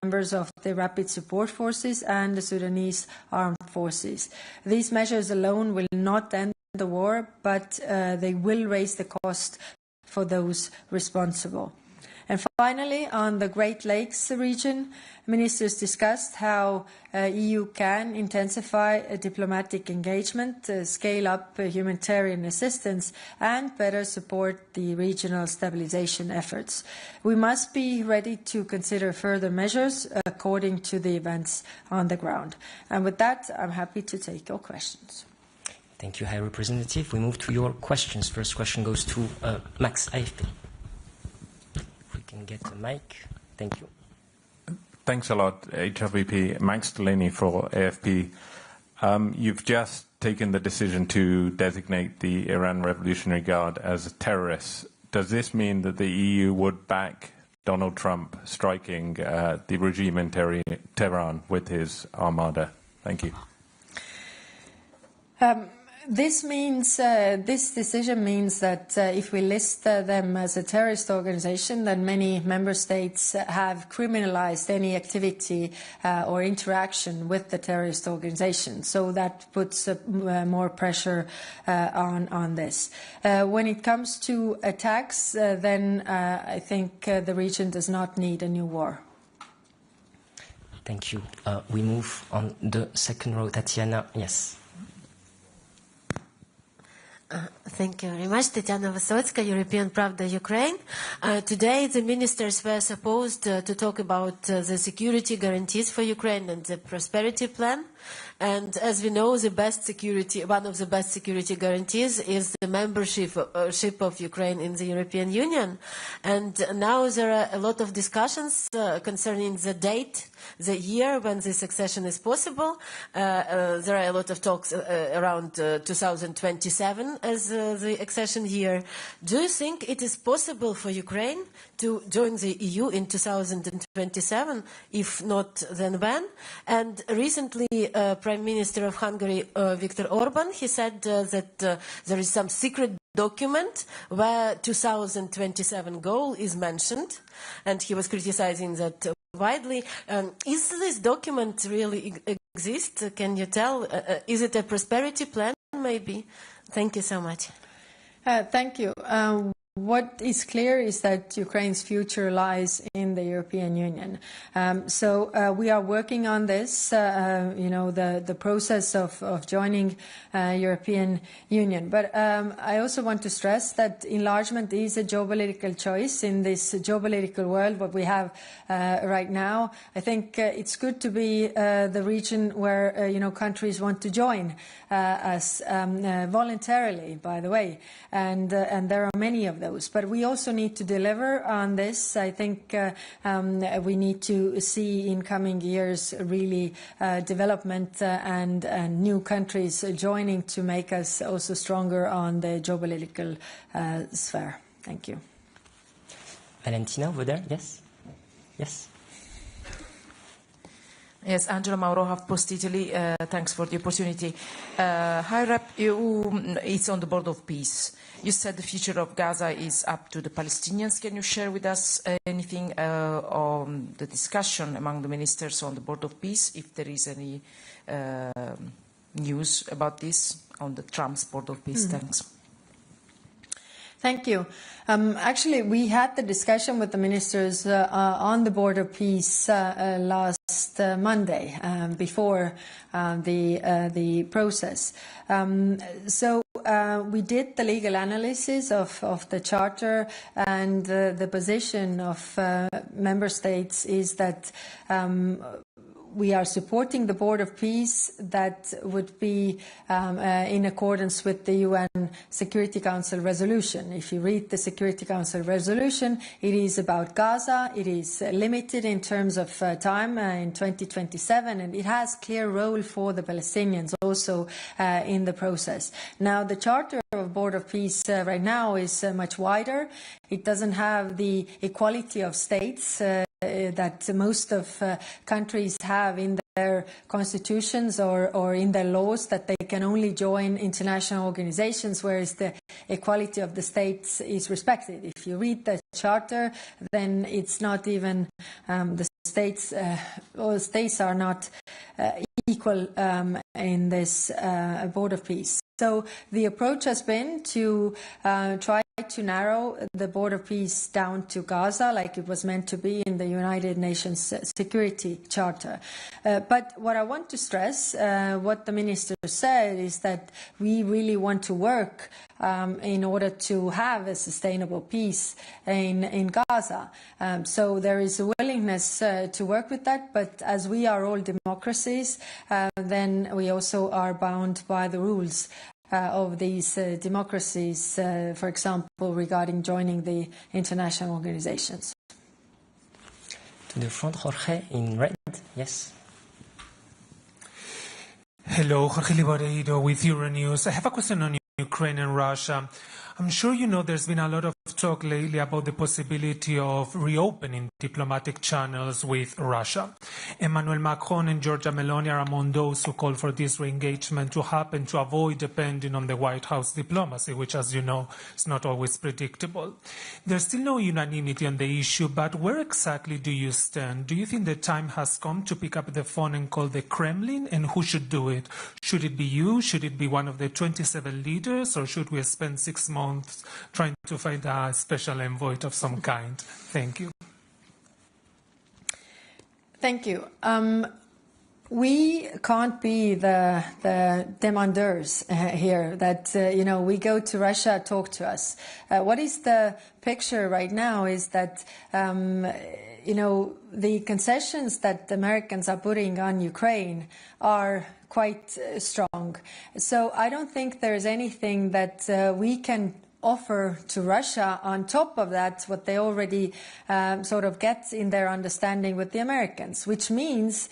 members of the Rapid Support Forces and the Sudanese Armed Forces. These measures alone will not end the war, but they will raise the cost for those responsible. And finally, on the Great Lakes region, ministers discussed how EU can intensify diplomatic engagement, scale up humanitarian assistance, and better support the regional stabilization efforts. We must be ready to consider further measures according to the events on the ground. And with that, I'm happy to take your questions. Thank you, High Representative. We move to your questions. First question goes to Max, AFP. If we can get a mic. Thank you. Thanks a lot, HRVP. Max Delaney for AFP. You've just taken the decision to designate the Iran Revolutionary Guard as terrorists. Does this mean that the EU would back Donald Trump striking the regime in Tehran with his armada? Thank you. This decision means that if we list them as a terrorist organization, then many member states have criminalized any activity or interaction with the terrorist organization. So that puts more pressure on this. When it comes to attacks, then I think the region does not need a new war. Thank you. We move on the second row. Tatiana, yes. Thank you very much. Tatiana Vysotska, European Pravda, Ukraine. Today the ministers were supposed to talk about the security guarantees for Ukraine and the prosperity plan. And as we know, one of the best security guarantees is the membership of Ukraine in the European Union. And now there are a lot of discussions concerning the date, the year when this accession is possible. There are a lot of talks around 2027 as the accession year. Do you think it is possible for Ukraine to join the EU in 2027? If not, then when? And recently, Prime Minister of Hungary, Viktor Orban, he said that there is some secret document where 2027 goal is mentioned, and he was criticizing that widely. Is this document really exist? Can you tell? Is it a prosperity plan, maybe? Thank you so much. Thank you. What is clear is that Ukraine's future lies in the European Union. So we are working on this, the process of joining European Union. But I also want to stress that enlargement is a geopolitical choice in this geopolitical world, what we have right now. I think it's good to be the region where, countries want to join us voluntarily, by the way. And there are many of those. But we also need to deliver on this. I think we need to see in coming years really development and new countries joining to make us also stronger on the geopolitical sphere. Thank you. Valentina, over there. Yes? Yes. Yes, Angela Mauro, HuffPost Italy. Thanks for the opportunity. High Rep, it's on the board of peace. You said the future of Gaza is up to the Palestinians. Can you share with us anything on the discussion among the ministers on the board of peace, if there is any news about this on the Trump's board of peace? Thanks. Thank you. Actually, we had the discussion with the ministers on the Board of Peace last Monday, before the process. So we did the legal analysis of the Charter, and the position of member states is that we are supporting the Board of Peace that would be in accordance with the UN Security Council resolution. If you read the Security Council resolution, it is about Gaza. It is limited in terms of time in 2027, and it has clear role for the Palestinians also in the process. Now, the Charter of Board of Peace right now is much wider. It doesn't have the equality of states that most of countries have in their constitutions or in their laws, that they can only join international organizations, whereas the equality of the states is respected. If you read the charter, then it's not even the states, all states are not equal in this Board of Peace. So the approach has been to try to narrow the Board of Peace down to Gaza, like it was meant to be in the United Nations Security Charter. But what I want to stress, what the minister said, is that we really want to work in order to have a sustainable peace in Gaza. So there is a willingness to work with that, but as we are all democracies, then we also are bound by the rules of these democracies, for example, regarding joining the international organizations. To the front, Jorge, in red. Yes. Hello, Jorge Liboreiro with Euronews. I have a question on Ukraine and Russia. I'm sure you know there's been a lot of talk lately about the possibility of reopening diplomatic channels with Russia. Emmanuel Macron and Giorgia Meloni are among those who call for this re-engagement to happen to avoid depending on the White House diplomacy, which, as you know, is not always predictable. There's still no unanimity on the issue, but where exactly do you stand? Do you think the time has come to pick up the phone and call the Kremlin, and who should do it? Should it be you? Should it be one of the 27 leaders? Or should we spend 6 months trying to find a special envoy of some kind? Thank you. Thank you. We can't be the demandeurs here that, we go to Russia, talk to us. What is the picture right now is that, the concessions that the Americans are putting on Ukraine are quite strong. So I don't think there's anything that we can offer to Russia on top of that, what they already sort of get in their understanding with the Americans, which means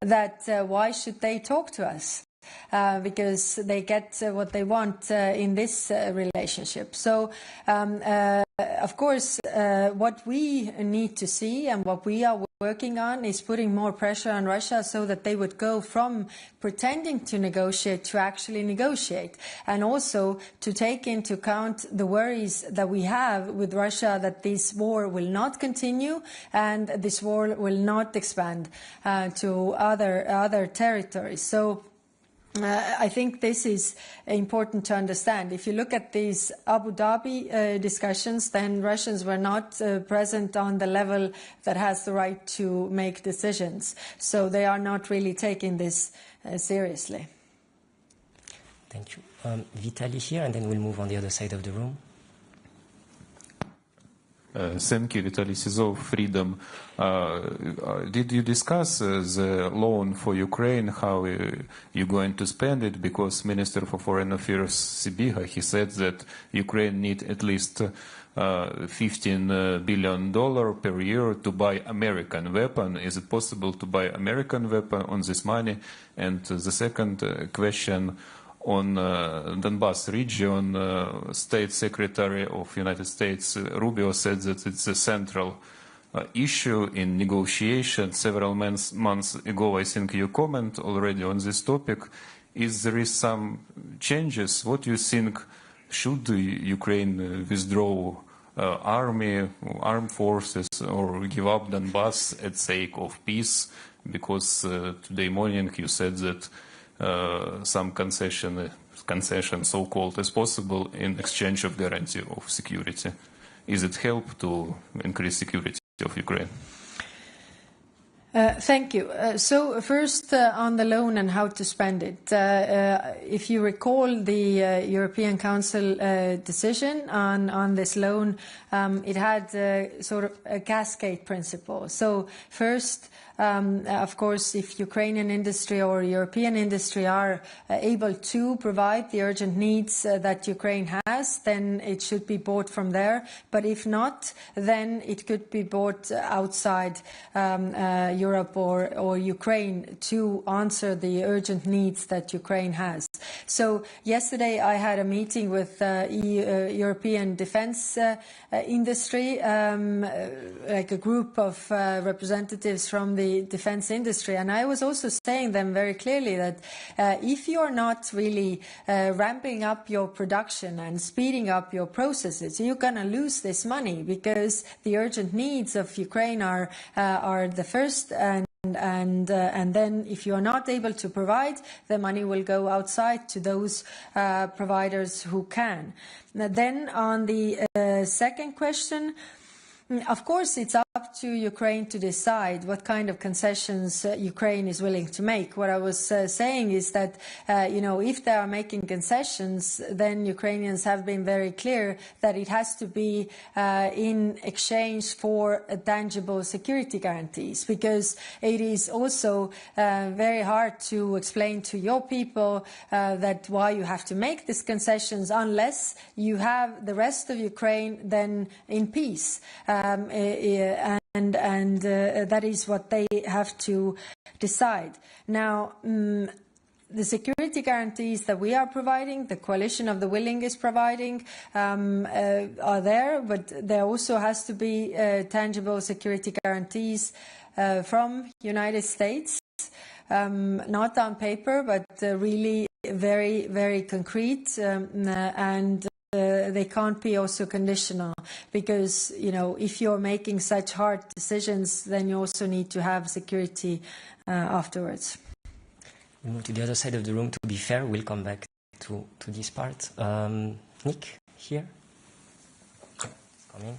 that why should they talk to us? Because they get what they want in this relationship. So, of course, what we need to see and what we are working on is putting more pressure on Russia so that they would go from pretending to negotiate to actually negotiate, and also to take into account the worries that we have with Russia that this war will not continue and this war will not expand to other territories. So I think this is important to understand. If you look at these Abu Dhabi discussions, then Russians were not present on the level that has the right to make decisions. So they are not really taking this seriously. Thank you. Vitaly here, and then we'll move on the other side of the room. Thank you, Vitaly Sizov, Freedom. Did you discuss the loan for Ukraine, how you're going to spend it? Because Minister for Foreign Affairs Sibiha, he said that Ukraine need at least $15 billion per year to buy American weapon. Is it possible to buy American weapon on this money? And the second question, on Donbas region, State Secretary of United States Rubio said that it's a central issue in negotiation. Several months ago, I think you comment already on this topic. Is there is some changes? What do you think? Should Ukraine withdraw armed forces, or give up Donbas at sake of peace? Because today morning you said that some concession, so-called, is possible in exchange of guarantee of security. Is it help to increase security of Ukraine? Thank you. So first on the loan and how to spend it. If you recall the European Council decision on this loan, it had sort of a cascade principle. So first, of course, if Ukrainian industry or European industry are able to provide the urgent needs that Ukraine has, then it should be bought from there. But if not, then it could be bought outside Europe or Ukraine to answer the urgent needs that Ukraine has. So yesterday I had a meeting with European defense industry, like a group of representatives from the the defense industry. And I was also saying them very clearly that if you're not really ramping up your production and speeding up your processes, you're going to lose this money, because the urgent needs of Ukraine are the first, and then if you are not able to provide, the money will go outside to those providers who can. Then on the second question, of course, it's up to Ukraine to decide what kind of concessions Ukraine is willing to make. What I was saying is that, if they are making concessions, then Ukrainians have been very clear that it has to be in exchange for tangible security guarantees, because it is also very hard to explain to your people that why you have to make these concessions unless you have the rest of Ukraine then in peace. And that is what they have to decide. Now, the security guarantees that we are providing, the coalition of the willing is providing, are there, but there also has to be tangible security guarantees from United States, not on paper, but really very, very concrete, and they can't be also conditional, because if you're making such hard decisions, then you also need to have security afterwards. We move to the other side of the room. To be fair, we'll come back to this part. Nick, here. Coming.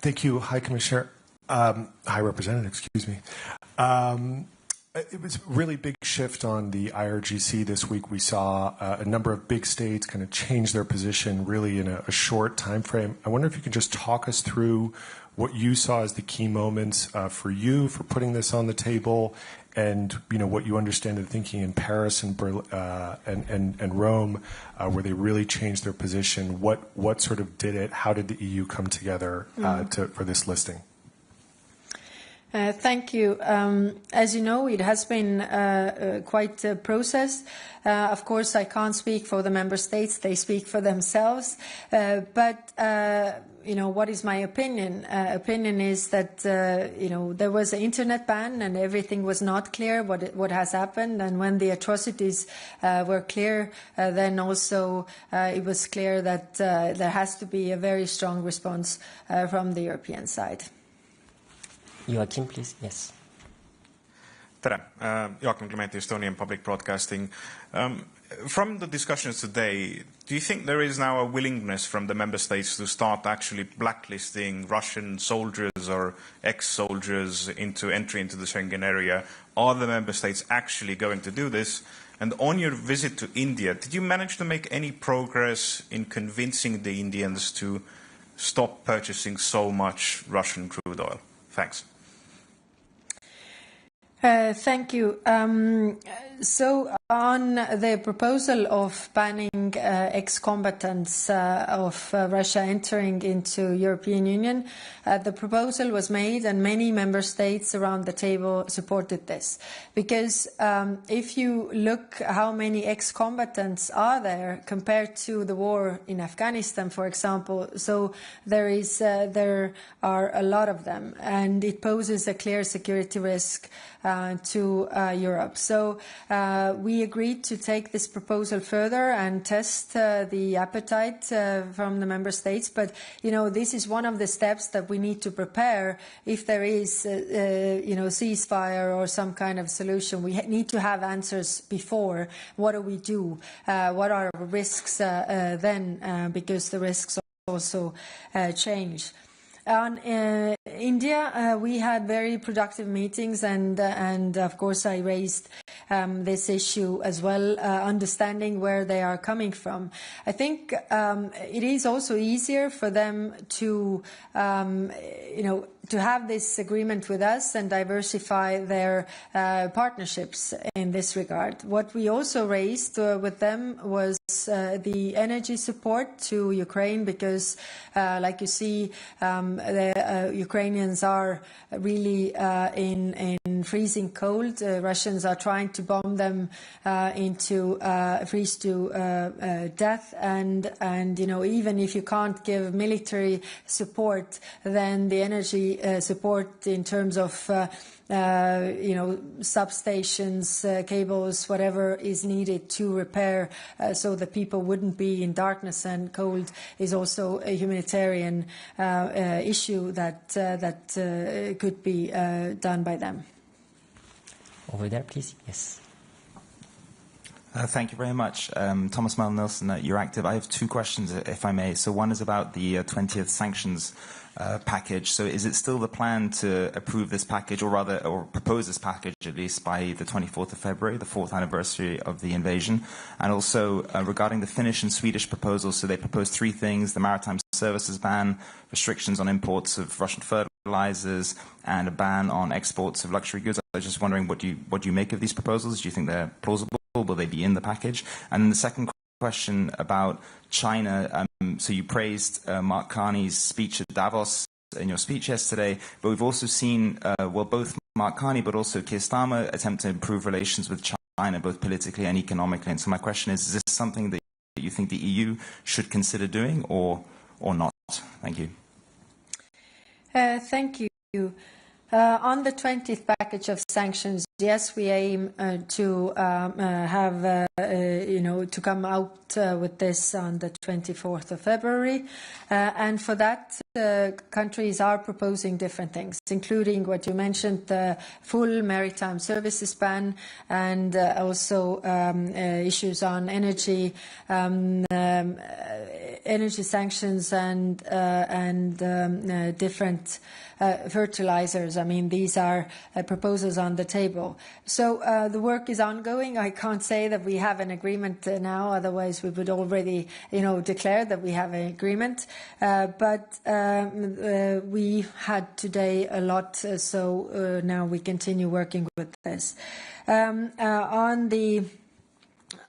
Thank you. Hi, Commissioner. High Representative, excuse me. It was a really big shift on the IRGC this week. We saw a number of big states kind of change their position really in a short time frame. I wonder if you can just talk us through what you saw as the key moments for you for putting this on the table, and what you understand of thinking in Paris and Rome, where they really changed their position. What sort of did it? How did the EU come together for this listing? Thank you. As you know, it has been quite a process. Of course, I can't speak for the member states. They speak for themselves. But what is my opinion? Opinion is that, there was an internet ban and everything was not clear what has happened. And when the atrocities were clear, then also it was clear that there has to be a very strong response from the European side. Joachim, please. Yes. Tere. Joachim Clementi, Estonian Public Broadcasting. From the discussions today, do you think there is now a willingness from the member states to start actually blacklisting Russian soldiers or ex-soldiers into entry into the Schengen area? Are the member states actually going to do this? And on your visit to India, did you manage to make any progress in convincing the Indians to stop purchasing so much Russian crude oil? Thanks. Thank you. So on the proposal of banning ex-combatants of Russia entering into European Union, the proposal was made and many member states around the table supported this. Because if you look how many ex-combatants are there compared to the war in Afghanistan, for example, so there are a lot of them, and it poses a clear security risk to Europe. So we agreed to take this proposal further and test the appetite from the member states. But, this is one of the steps that we need to prepare if there is, ceasefire or some kind of solution. We need to have answers before. What do we do? What are our risks then? Because the risks also change. On India, we had very productive meetings, and of course I raised this issue as well, understanding where they are coming from. I think it is also easier for them to, to have this agreement with us and diversify their partnerships in this regard. What we also raised with them was the energy support to Ukraine, because, like you see, the Ukrainians are really in freezing cold. Russians are trying to bomb them into freeze to death, and even if you can't give military support, then the energy support in terms of substations, cables, whatever is needed to repair so that people wouldn't be in darkness and cold is also a humanitarian issue that could be done by them. Over there, please. Yes. Thank you very much. Thomas Mal-Nielsen at Euractiv. I have two questions, if I may. So one is about the 20th sanctions package. So is it still the plan to approve this package, or propose this package at least by the 24th of February, the 4th anniversary of the invasion? And also regarding the Finnish and Swedish proposals, so they proposed three things: the maritime services ban, restrictions on imports of Russian fertilizers, and a ban on exports of luxury goods. I was just wondering what you make of these proposals. Do you think they're plausible? Will they be in the package? And then the second question about China. So you praised Mark Carney's speech at Davos in your speech yesterday, but we've also seen, both Mark Carney but also Keir Starmer attempt to improve relations with China, both politically and economically. And so my question is this something that you think the EU should consider doing or not? Thank you. Thank you. On the 20th package of sanctions, yes, we aim to have, to come out with this on the 24th of February. And for that, countries are proposing different things, including what you mentioned, the full maritime services ban, and also issues on energy sanctions and different fertilizers. I mean, these are proposals on the table. So the work is ongoing. I can't say that we have an agreement now, otherwise we would already, declare that we have an agreement. But we had today a lot, so now we continue working with this. On the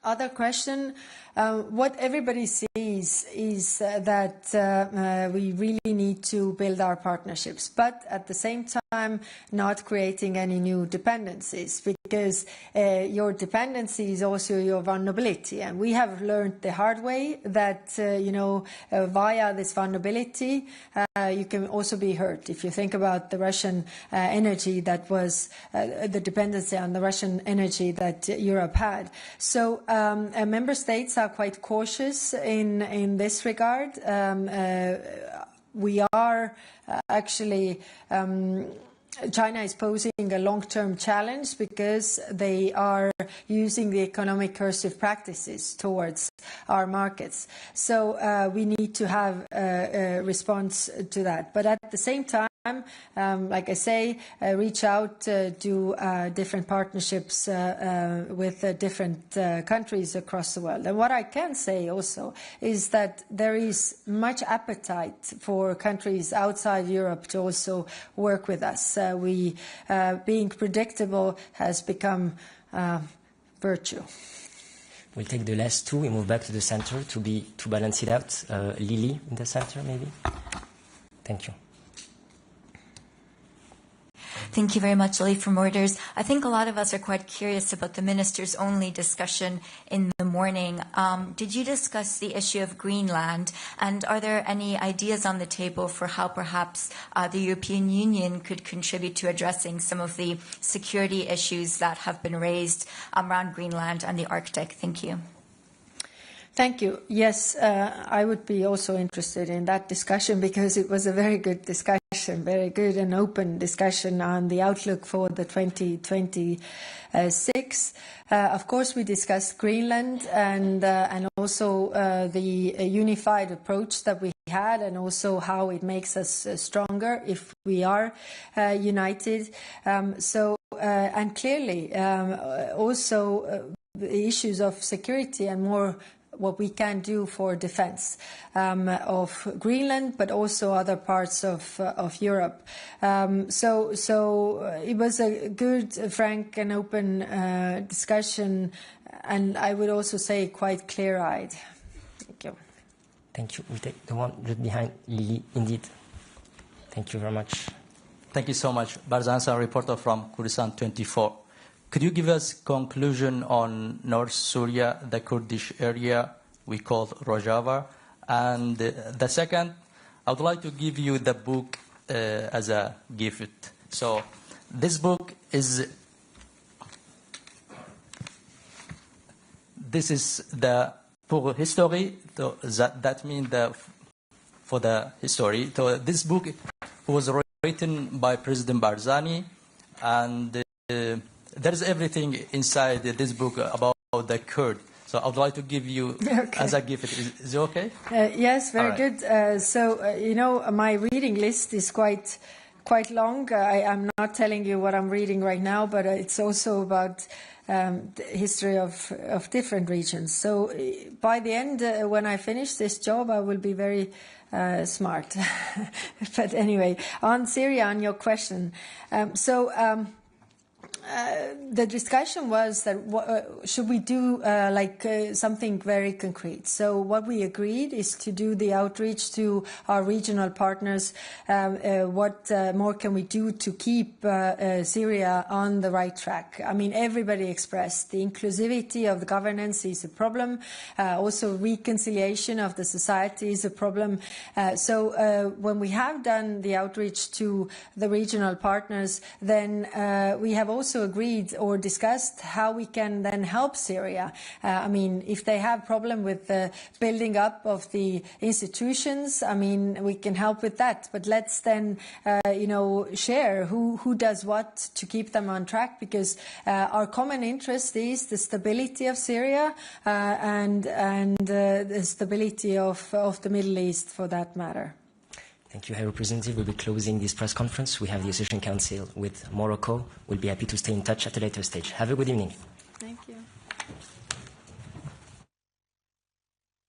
other question, what everybody sees is that we really need to build our partnerships, but at the same time not creating any new dependencies, because your dependency is also your vulnerability. And we have learned the hard way that, via this vulnerability, you can also be hurt. If you think about the Russian energy, that was the dependency on the Russian energy that Europe had. So member states are quite cautious in this regard. We are actually China is posing a long-term challenge because they are using the economic cursive practices towards our markets. So we need to have a response to that. But at the same time, like I say, reach out to different partnerships with different countries across the world. And what I can say also is that there is much appetite for countries outside Europe to also work with us. Being predictable has become virtue. We'll take the last two. We move back to the center to balance it out. Lily in the center, maybe. Thank you. Thank you very much, Lily from Reuters. I think a lot of us are quite curious about the ministers-only discussion in the morning. Did you discuss the issue of Greenland? And are there any ideas on the table for how perhaps the European Union could contribute to addressing some of the security issues that have been raised around Greenland and the Arctic? Thank you. Thank you. Yes, I would be also interested in that discussion because it was a very good discussion, very good and open discussion on the outlook for the 2026. Of course, we discussed Greenland and also the unified approach that we had, and also how it makes us stronger if we are united. And clearly, also the issues of security and more what we can do for defense of Greenland, but also other parts of Europe. So it was a good, frank and open discussion, and I would also say quite clear-eyed. Thank you. Thank you. We take the one just behind Lily, indeed. Thank you very much. Thank you so much. Barzan Hassan, reporter from Kurdistan 24. Could you give us conclusion on North Syria, the Kurdish area we call Rojava? And the second, I would like to give you the book as a gift. So this book is, this is the pour history, so that means for the history. So this book was written by President Barzani, and there's everything inside this book about the Kurd. So I would like to give you as a gift. Is it okay? Yes, very right. good. So, you know, my reading list is quite long. I'm not telling you what I'm reading right now, but it's also about the history of different regions. So by the end, when I finish this job, I will be very smart. But anyway, on Syria, on your question. The discussion was that should we do something very concrete. So what we agreed is to do the outreach to our regional partners. What more can we do to keep Syria on the right track? I mean, everybody expressed the inclusivity of the governance is a problem. Also, reconciliation of the society is a problem. So when we have done the outreach to the regional partners, then we have also agreed or discussed how we can then help Syria. I mean, if they have problem with the building up of the institutions, I mean, we can help with that. But let's then, share who does what to keep them on track, because our common interest is the stability of Syria and the stability of the Middle East, for that matter. Thank you, High Representative. We'll be closing this press conference. We have the Association Council with Morocco. We'll be happy to stay in touch at a later stage. Have a good evening.